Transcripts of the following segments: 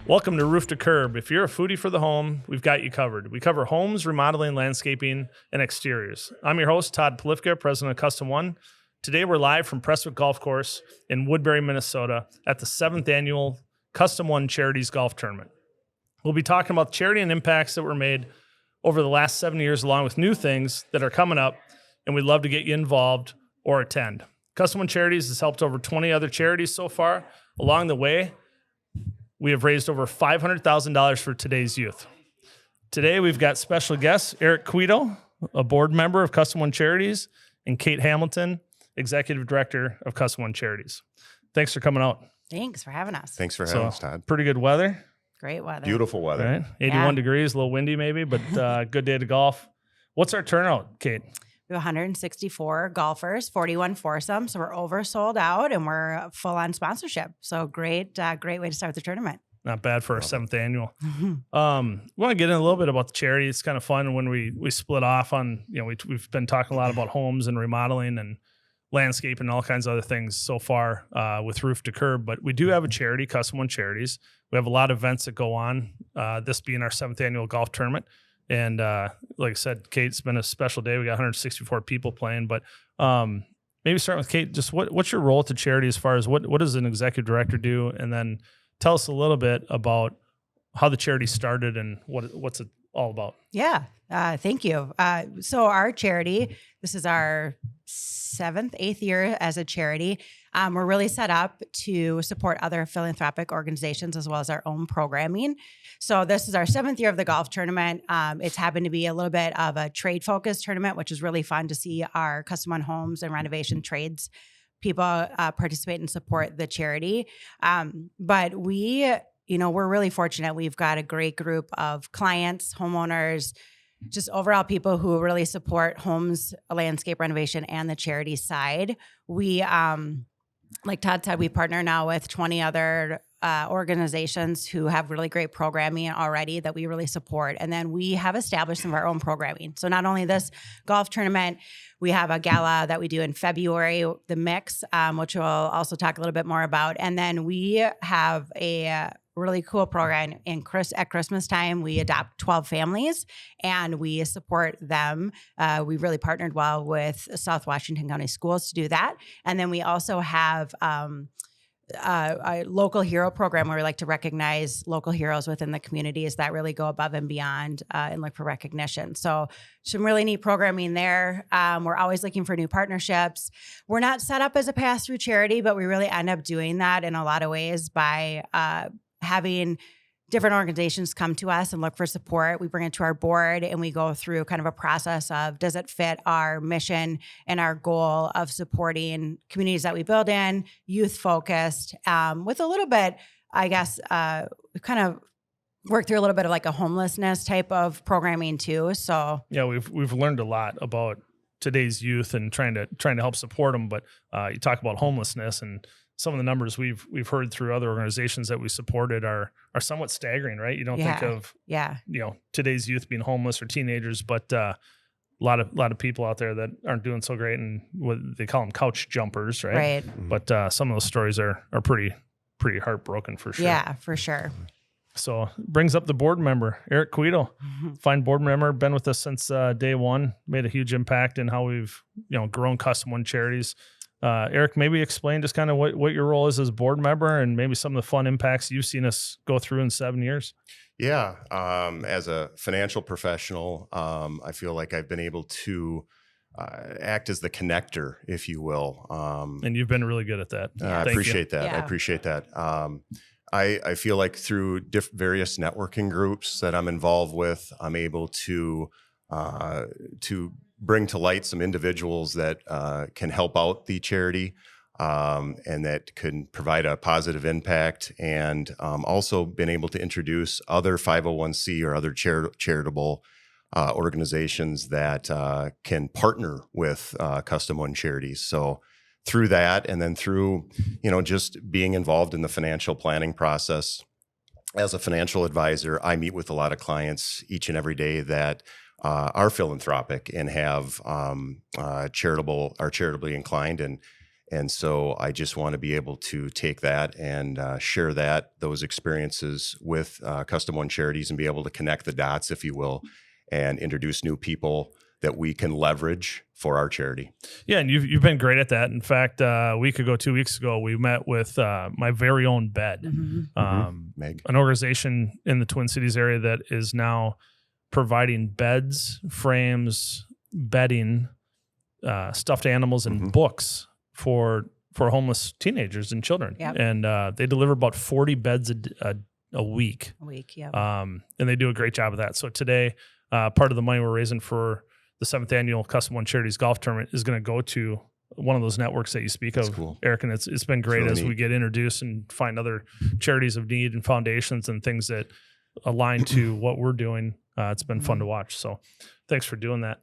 Welcome to Roof to Curb. If you're a foodie for the home, we've got you covered. We cover homes, remodeling, landscaping, and exteriors. I'm your host, Todd, president of Custom One. Today, we're live from Prestwick Golf Course in Woodbury, Minnesota at the 7th annual Custom One Charities Golf Tournament. We'll be talking about charity and impacts that were made over the last 7 years, along with new things that are coming up, and we'd love to get you involved or attend. Custom One Charities has helped over 20 other charities so far. Along the way, we have raised over $500,000 for today's youth. Today, we've got special guests, Eric Quito, a board member of Custom One Charities, and Kate Hamilton, executive director of Custom One Charities. Thanks for coming out. Thanks for having us. Thanks for having us, Todd. Pretty good weather. Great weather. Beautiful weather. Right? 81 degrees, a little windy maybe, but good day to golf. What's our turnout, Kate? We have 164 golfers, 41 foursomes, so we're oversold out and we're full on sponsorship. So great way to start the tournament. Not bad for our 7th annual. We want to get in a little bit about the charity. It's kind of fun when we split off on, we've been talking a lot about homes and remodeling and landscape and all kinds of other things so far with Roof to Curb, but we do have a charity, Custom One Charities. We have a lot of events that go on, this being our 7th annual golf tournament. And like I said, Kate, it's been a special day. We got 164 people playing, but maybe starting with Kate, just what's your role at the charity as far as what does an executive director do? And then tell us a little bit about how the charity started and what's it all about. Yeah, thank you. So our charity, this is our 8th year as a charity. We're really set up to support other philanthropic organizations as well as our own programming. So this is our 7th year of the golf tournament. It's happened to be a little bit of a trade-focused tournament, which is really fun to see our custom one homes and renovation trades people participate and support the charity. But we're really fortunate. We've got a great group of clients, homeowners, just overall people who really support homes, landscape renovation, and the charity side. We, like Todd said, we partner now with 20 other organizations who have really great programming already that we really support. And then we have established some of our own programming. So not only this golf tournament, we have a gala that we do in February, the Mix, which we'll also talk a little bit more about. And then we have a really cool program at Christmas time. We adopt 12 families and we support them. We really partnered well with South Washington County Schools to do that. And then we also have a local hero program where we like to recognize local heroes within the communities that really go above and beyond and look for recognition. So some really neat programming there. We're always looking for new partnerships. We're not set up as a pass-through charity, but we really end up doing that in a lot of ways by having different organizations come to us and look for support. We bring it to our board and we go through kind of a process of, does it fit our mission and our goal of supporting communities that we build in, youth focused, with a little bit, I guess, we kind of worked through a little bit of like a homelessness type of programming too. So yeah, we've learned a lot about today's youth and trying to help support them. But you talk about homelessness, and some of the numbers we've heard through other organizations that we supported are somewhat staggering, right? You don't think of today's youth being homeless or teenagers, but a lot of people out there that aren't doing so great, and what they call them couch jumpers, right? Right. But some of those stories are pretty heartbroken for sure. Yeah, for sure. So brings up the board member, Eric Quito, fine board member, been with us since day one, made a huge impact in how we've grown Custom One Charities. Eric, maybe explain just kind of what your role is as a board member and maybe some of the fun impacts you've seen us go through in 7 years. Yeah. As a financial professional, I feel like I've been able to act as the connector, if you will. And you've been really good at that. I appreciate that. Yeah. I appreciate that. I feel like through various networking groups that I'm involved with, I'm able to bring to light some individuals that can help out the charity and that can provide a positive impact, and also been able to introduce other 501c or other charitable organizations that can partner with Custom One Charities. So through that, and then through just being involved in the financial planning process, as a financial advisor, I meet with a lot of clients each and every day that are philanthropic and have are charitably inclined, and so I just want to be able to take that and share those experiences with Custom One Charities and be able to connect the dots, if you will, and introduce new people that we can leverage for our charity. Yeah, and you've been great at that. In fact, 2 weeks ago, we met with my very own bed, Meg. an organization in the Twin Cities area that is now providing beds, frames, bedding, stuffed animals, and books for homeless teenagers and children. Yep. And they deliver about 40 beds a week. Yeah. And they do a great job of that. So today, part of the money we're raising for the 7th annual Custom One Charities golf tournament is going to go to one of those networks that you speak of, cool. Eric. And it's been great really as neat. we get introduced and find other charities of need and foundations and things that align to what we're doing. It's been fun to watch. So thanks for doing that.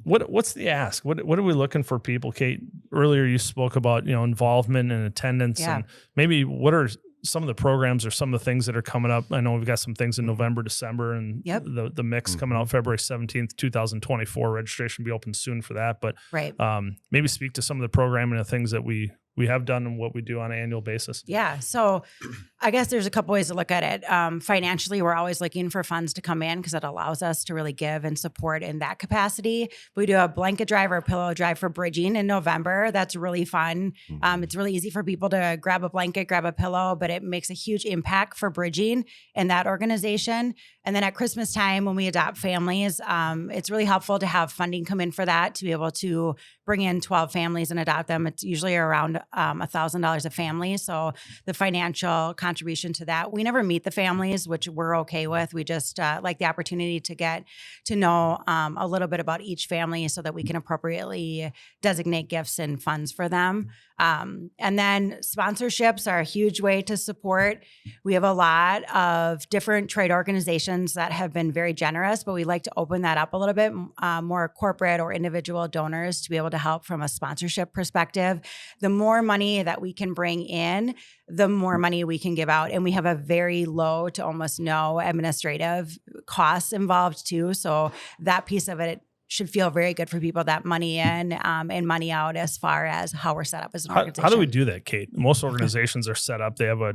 What's the ask? What are we looking for people? Kate, earlier you spoke about, involvement and attendance, and maybe what are some of the programs or some of the things that are coming up? I know we've got some things in November, December, and the mix coming out February 17th, 2024. Registration will be open soon for that. But maybe speak to some of the programming and the things that we have done and what we do on an annual basis. Yeah. So I guess there's a couple ways to look at it. Financially, we're always looking for funds to come in because it allows us to really give and support in that capacity. We do a blanket drive or a pillow drive for bridging in November. That's really fun. It's really easy for people to grab a blanket, grab a pillow, but it makes a huge impact for bridging in that organization. And then at Christmas time, when we adopt families, it's really helpful to have funding come in for that, to be able to bring in 12 families and adopt them. It's usually around $1,000 a family. So the financial contribution to that, we never meet the families, which we're okay with. We just like the opportunity to get to know a little bit about each family so that we can appropriately designate gifts and funds for them. And then sponsorships are a huge way to support. We have a lot of different trade organizations that have been very generous, but we like to open that up a little bit, more corporate or individual donors to be able to help from a sponsorship perspective. The more money that we can bring in, the more money we can give out. And we have a very low to almost no administrative costs involved too. So that piece of it should feel very good for people, that money in and money out, as far as how we're set up as an organization. How do we do that, Kate? Most organizations are set up. They have a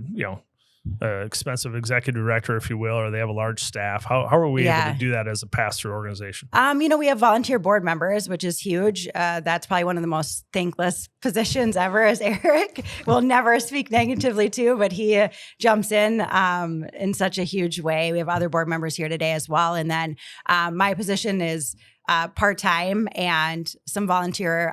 expensive executive director, if you will, or they have a large staff. How are we able to do that as a pass-through organization? We have volunteer board members, which is huge. That's probably one of the most thankless positions ever, as Eric will never speak negatively to, but he jumps in such a huge way. We have other board members here today as well. And then my position is part-time and some volunteer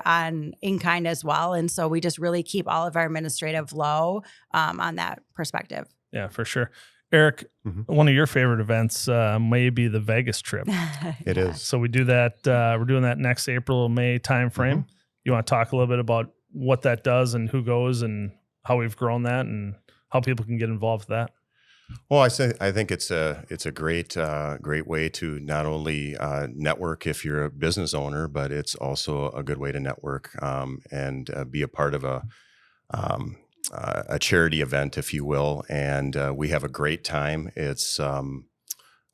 in kind as well. And so we just really keep all of our administrative low on that perspective. Yeah, for sure. Eric, one of your favorite events may be the Vegas trip. It is. So we do that. We're doing that next April, May timeframe. You want to talk a little bit about what that does and who goes and how we've grown that and how people can get involved with that? Well, I think it's a great way to not only network if you're a business owner, but it's also a good way to network and be a part of a charity event, if you will. And we have a great time. It's a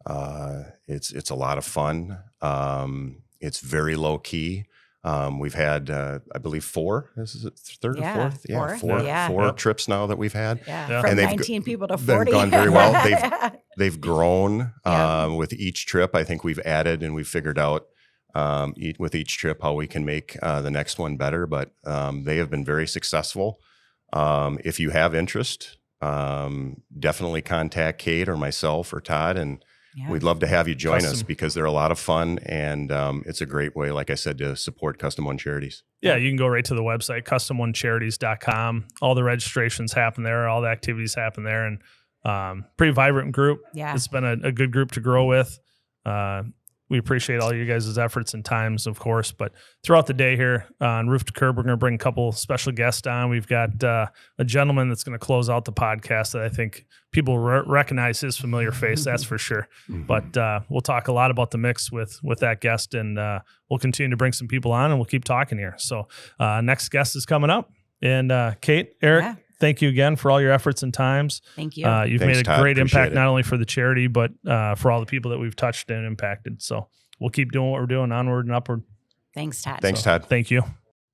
lot of fun. It's very low key. We've had, I believe, 4. This is third or fourth? Yeah, four trips now that we've had. From and 19 people to 40. They've gone very well. They've grown with each trip. I think we've added and we've figured out with each trip how we can make the next one better. But they have been very successful. If you have interest, definitely contact Kate or myself or Todd, and we'd love to have you join us because they're a lot of fun, and it's a great way, like I said, to support Custom One Charities. Yeah, you can go right to the website, customonecharities.com. All the registrations happen there. All the activities happen there, and pretty vibrant group. Yeah. It's been a good group to grow with. We appreciate all you guys' efforts and times, of course. But throughout the day here on Roof to Curb, we're going to bring a couple special guests on. We've got a gentleman that's going to close out the podcast that I think people recognize his familiar face, that's for sure. But we'll talk a lot about the mix with that guest, and we'll continue to bring some people on, and we'll keep talking here. So next guest is coming up. And Kate, Eric, thank you again for all your efforts and times. Thank you. You've Thanks, made a Todd. great Appreciate impact, it. not only for the charity, but for all the people that we've touched and impacted. So we'll keep doing what we're doing, onward and upward. Thanks, Todd. Thanks, Todd. Thank you.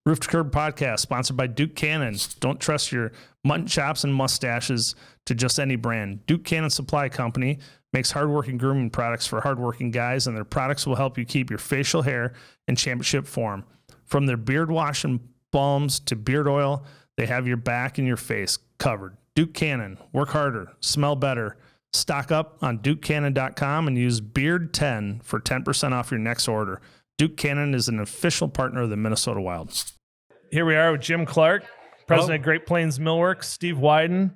Roof to Curb podcast, sponsored by Duke Cannon. Don't trust your mutton chops and mustaches to just any brand. Duke Cannon Supply Company makes hardworking grooming products for hardworking guys, and their products will help you keep your facial hair in championship form. From their beard wash and balms to beard oil, they have your back and your face covered. Duke Cannon, work harder, smell better. Stock up on DukeCannon.com and use Beard10 for 10% off your next order. Duke Cannon is an official partner of the Minnesota Wild. Here we are with Jim Clark, president of Great Plains Millwork, Steve Wyden,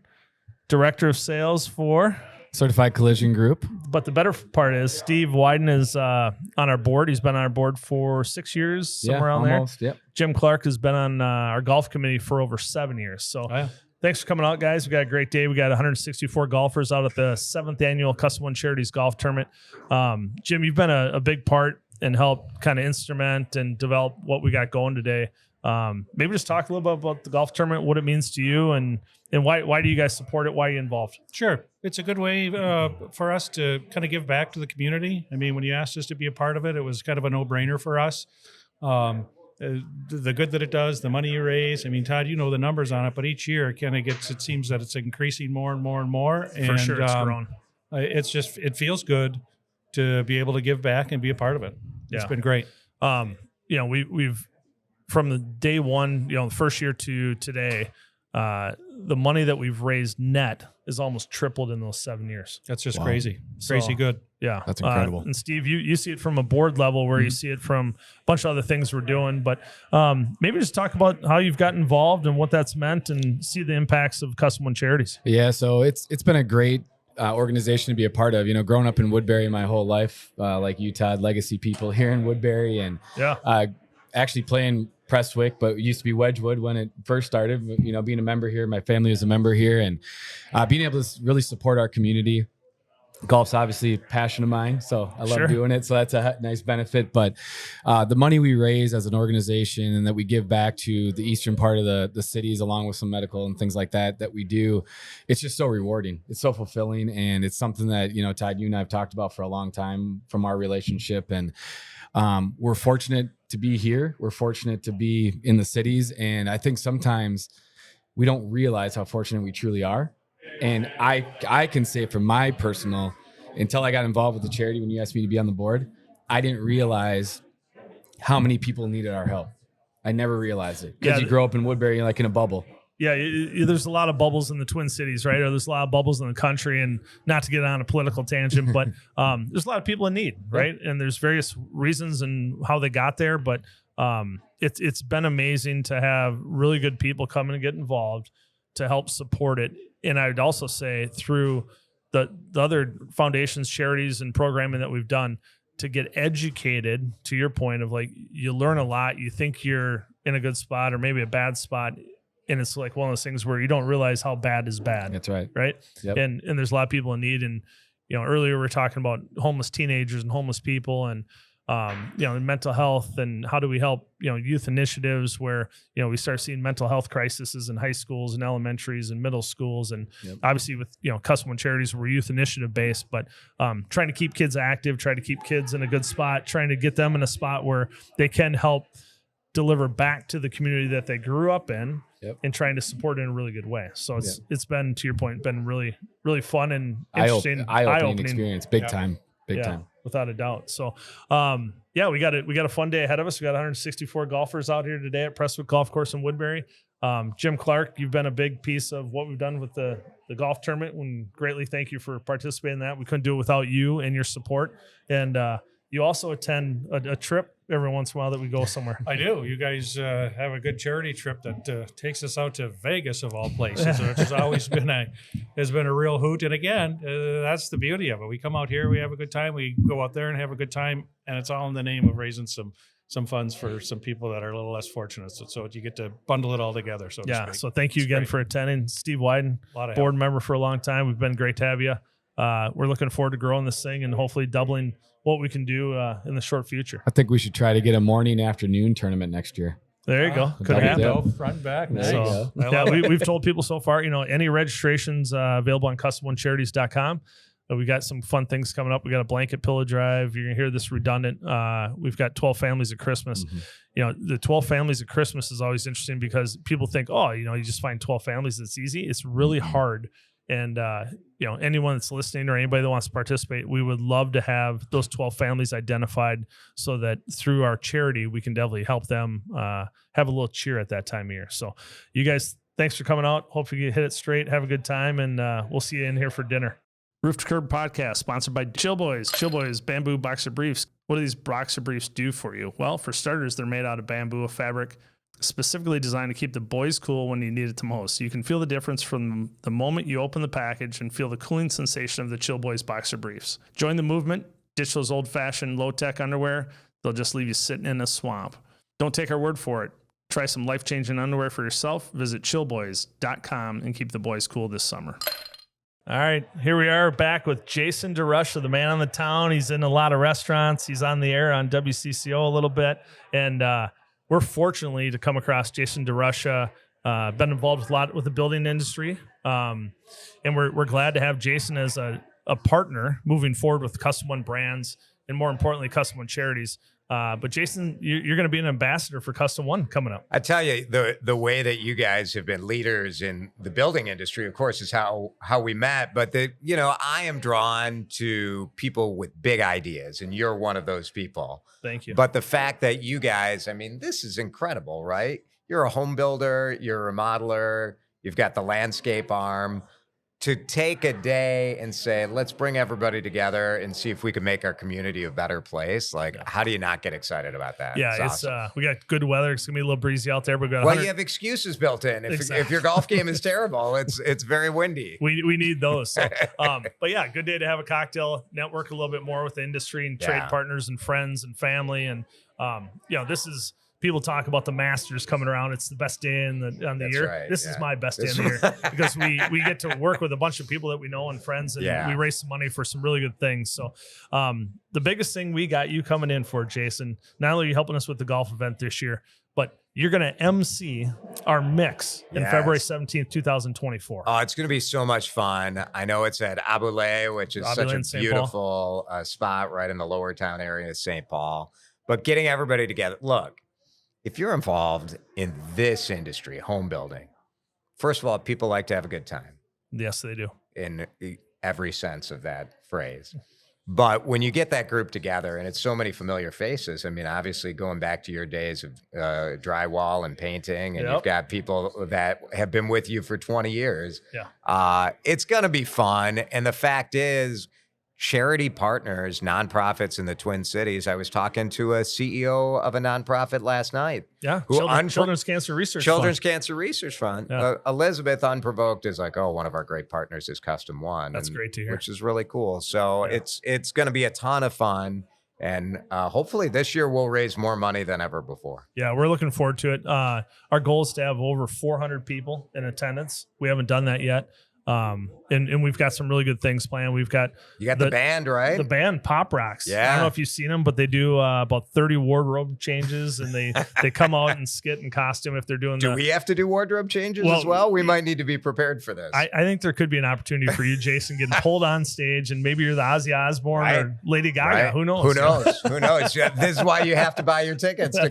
director of sales for Certified Collision Group. But the better part is Steve Wyden is on our board. He's been on our board for 6 years, somewhere around almost, there. Yep. Jim Clark has been on our golf committee for over 7 years. So thanks for coming out, guys. We got a great day. We got 164 golfers out at the 7th annual Custom One Charities golf tournament. Jim, you've been a big part and helped kind of instrument and develop what we got going today. Maybe just talk a little bit about the golf tournament, what it means to you, and why do you guys support it? Why are you involved? Sure. It's a good way for us to kind of give back to the community. I mean, when you asked us to be a part of it, it was kind of a no-brainer for us. The good that it does, the money you raise. I mean, Todd, you know the numbers on it, but each year it seems that it's increasing more and more and more. And, For sure, it's grown. It feels good to be able to give back and be a part of it. It's been great. We've from the day one, the first year to today, the money that we've raised net is almost tripled in those 7 years. That's just crazy. Crazy good. Yeah. That's incredible. And Steve, you see it from a board level where you see it from a bunch of other things we're doing, but maybe just talk about how you've gotten involved and what that's meant and see the impacts of Custom One Charities. Yeah, so it's been a great organization to be a part of. Growing up in Woodbury my whole life, like you, Todd, legacy people here in Woodbury, and actually playing Prestwick, but it used to be Wedgwood when it first started. Being a member here, my family is a member here, and being able to really support our community. Golf's obviously a passion of mine, so I love doing it. So that's a nice benefit. But the money we raise as an organization and that we give back to the eastern part of the cities, along with some medical and things like that we do, it's just so rewarding. It's so fulfilling, and it's something that Todd, you and I have talked about for a long time from our relationship. And we're fortunate to be here. We're fortunate to be in the cities, and I think sometimes we don't realize how fortunate we truly are. And I can say from my personal, until I got involved with the charity, when you asked me to be on the board, I didn't realize how many people needed our help. I never realized it because you grow up in Woodbury, like in a bubble. Yeah, there's a lot of bubbles in the Twin Cities, right? Or there's a lot of bubbles in the country, and not to get on a political tangent, but there's a lot of people in need, right? And there's various reasons and how they got there, but it's been amazing to have really good people come in and get involved to help support it. And I'd also say through the other foundations, charities, and programming that we've done to get educated, to your point of like, you learn a lot, you think you're in a good spot or maybe a bad spot. And it's like one of those things where you don't realize how bad is bad. That's right. Right. Yep. And there's a lot of people in need. And, earlier we were talking about homeless teenagers and homeless people and, mental health and how do we help, youth initiatives where, we start seeing mental health crises in high schools and elementaries and middle schools. And obviously with, Custom One Charities, we're youth initiative based, but trying to keep kids active, try to keep kids in a good spot, trying to get them in a spot where they can help deliver back to the community that they grew up in and trying to support it in a really good way. So it's been, to your point, been really, really fun and interesting. Eye-opening experience. Big time. Big time. Without a doubt. So, we got a fun day ahead of us. We got 164 golfers out here today at Prestwick Golf Course in Woodbury. Jim Clark, you've been a big piece of what we've done with the golf tournament, and greatly thank you for participating in that. We couldn't do it without you and your support. And you also attend a trip every once in a while that we go somewhere. I do. You guys have a good charity trip that takes us out to Vegas of all places, which has always been a real hoot. And again, that's the beauty of it. We come out here, we have a good time. We go out there and have a good time, and it's all in the name of raising some funds for some people that are a little less fortunate. So you get to bundle it all together. So to speak. So thank you again for attending. Steve Wyden, board member for a long time. We've been great to have you. We're looking forward to growing this thing and hopefully doubling what we can do in the short future. I think we should try to get a morning afternoon tournament next year. There you go. Could double happen. dip. Front and back. Nice. So, yeah, we've told people so far, any registrations available on CustomOneCharities.com. We got some fun things coming up. We got a blanket pillow drive. You're going to hear this redundant. We've got 12 families at Christmas. The 12 families at Christmas is always interesting because people think, you just find 12 families. It's easy. It's really hard. And, anyone that's listening or anybody that wants to participate, we would love to have those 12 families identified so that through our charity, we can definitely help them have a little cheer at that time of year. So you guys, thanks for coming out. Hope you hit it straight. Have a good time. And we'll see you in here for dinner. Roof to Curb podcast sponsored by Chill Boys. Chill Boys bamboo boxer briefs. What do these boxer briefs do for you? Well, for starters, they're made out of bamboo, a fabric specifically designed to keep the boys cool when you need it the most. You can feel the difference from the moment you open the package and feel the cooling sensation of the Chill Boys boxer briefs. Join the movement. Ditch those old-fashioned low-tech underwear. They'll just leave you sitting in a swamp. Don't take our word for it. Try some life-changing underwear for yourself. Visit chillboys.com and keep the boys cool this summer. All right, here we are back with Jason DeRusha, the man on the town. He's in a lot of restaurants. He's on the air on WCCO a little bit. And we're fortunately to come across Jason DeRusha, been involved with a lot with the building industry. And we're glad to have Jason as a partner moving forward with Custom One Brands and more importantly, Custom One Charities. But Jason, you're going to be an ambassador for Custom One coming up. I tell you, the way that you guys have been leaders in the building industry, of course, is how we met. But I am drawn to people with big ideas, and you're one of those people. Thank you. But the fact that you guys, this is incredible, right? You're a home builder, you're a remodeler, you've got the landscape arm. To take a day and say, let's bring everybody together and see if we can make our community a better place. How do you not get excited about that? Yeah, it's awesome. We got good weather. It's gonna be a little breezy out there. We got you have excuses built in. If your golf game is terrible, it's very windy. We need those. So, but yeah, good day to have a cocktail, network a little bit more with the industry and trade partners and friends and family. And this is. People talk about the Masters coming around. It's the best day on the year. Right, this is my best day of the year because we get to work with a bunch of people that we know and friends, and we raise some money for some really good things. So the biggest thing we got you coming in for, Jason, not only are you helping us with the golf event this year, but you're going to MC our mix in February 17th, 2024. Oh, it's going to be so much fun. I know it's at Aboulay, which is such a beautiful spot right in the lower town area of St. Paul. But getting everybody together. Look, if you're involved in this industry, home building, first of all, people like to have a good time. Yes, they do. In every sense of that phrase. But when you get that group together, and it's so many familiar faces, obviously going back to your days of drywall and painting, and you've got people that have been with you for 20 years. Yeah. It's going to be fun. And the fact is, charity partners, nonprofits in the Twin Cities. I was talking to a CEO of a nonprofit last night. Yeah, Children's Cancer Research Fund. Yeah. Elizabeth, unprovoked, is like, one of our great partners is Custom One. That's great to hear. Which is really cool. So it's going to be a ton of fun. And hopefully this year we'll raise more money than ever before. Yeah, we're looking forward to it. Our goal is to have over 400 people in attendance. We haven't done that yet. And we've got some really good things planned. You got the band, right? The band Pop Rocks. Yeah. I don't know if you've seen them, but they do about 30 wardrobe changes, and they come out and skit in costume if they're doing. Do we have to do wardrobe changes as well? We might need to be prepared for this. I think there could be an opportunity for you, Jason, getting pulled on stage, and maybe you're the Ozzy Osbourne or Lady Gaga. Right. Who knows? Who knows? This is why you have to buy your tickets to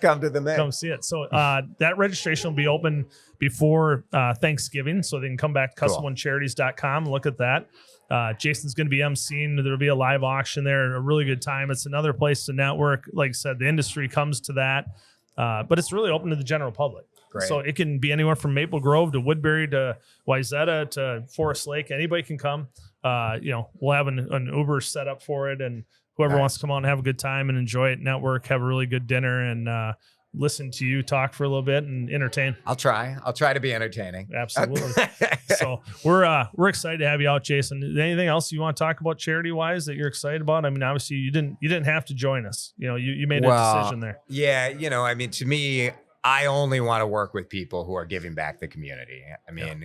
come to the mix. Come see it. So that registration will be open before Thanksgiving, so they can come back to CustomOneCharities.com and look at that. Jason's going to be emceeing. There'll be a live auction there, a really good time. It's another place to network. Like I said, the industry comes to that, but it's really open to the general public. Great. So it can be anywhere from Maple Grove to Woodbury to Wayzata to Forest Lake. Anybody can come. We'll have an Uber set up for it, and whoever wants to come out and have a good time and enjoy it, network, have a really good dinner, and listen to you talk for a little bit and entertain. I'll try to be entertaining. Absolutely. So we're excited to have you out, Jason. Anything else you want to talk about charity wise that you're excited about? Obviously you didn't have to join us. You made a decision there. Yeah. To me, I only want to work with people who are giving back the community.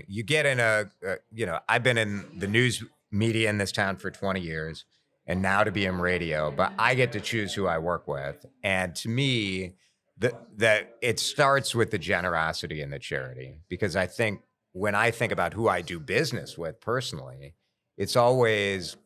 You get in I've been in the news media in this town for 20 years and now to be in radio, but I get to choose who I work with. And to me, that it starts with the generosity and the charity, because I think when I think about who I do business with personally, it's always,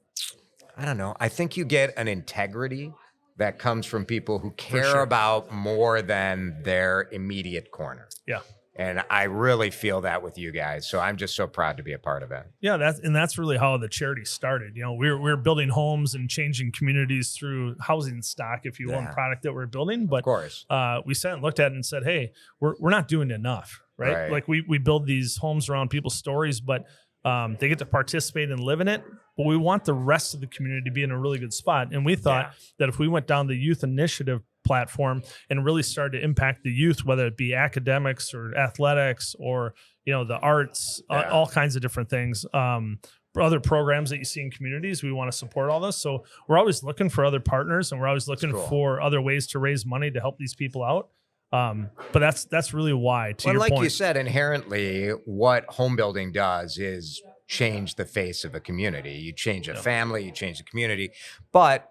I don't know, I think you get an integrity that comes from people who care about more than their immediate corner. Yeah. And I really feel that with you guys. So I'm just so proud to be a part of it. Yeah, that's really how the charity started. You know, we're building homes and changing communities through housing stock, if you will, and product that we're building. But of course, we sat and looked at it and said, hey, we're not doing enough, right? Like we build these homes around people's stories, but they get to participate and live in it. But we want the rest of the community to be in a really good spot. And we thought that if we went down the youth initiative platform and really started to impact the youth, whether it be academics or athletics or, you know, the arts, all kinds of different things, other programs that you see in communities, we want to support all this. So we're always looking for other partners, and we're always looking for other ways to raise money to help these people out. But that's really why, to your like point. You said, inherently what home building does is change the face of a community. You change a family, you change the community. But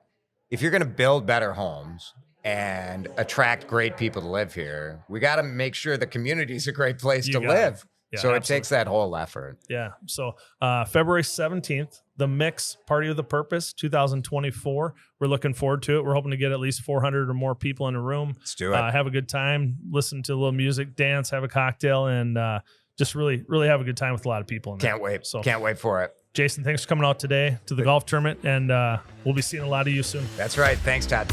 if you're going to build better homes and attract great people to live here, we got to make sure the community is a great place to live. Yeah, so absolutely. it takes that whole effort. Yeah. So February 17th, the Mix Party of the Purpose 2024. We're looking forward to it. We're hoping to get at least 400 or more people in a room. Let's do it. Have a good time, listen to a little music, dance, have a cocktail, and just really, really have a good time with a lot of people in there. Can't wait. So, can't wait for it. Jason, thanks for coming out today to the golf tournament, and we'll be seeing a lot of you soon. That's right. Thanks, Todd.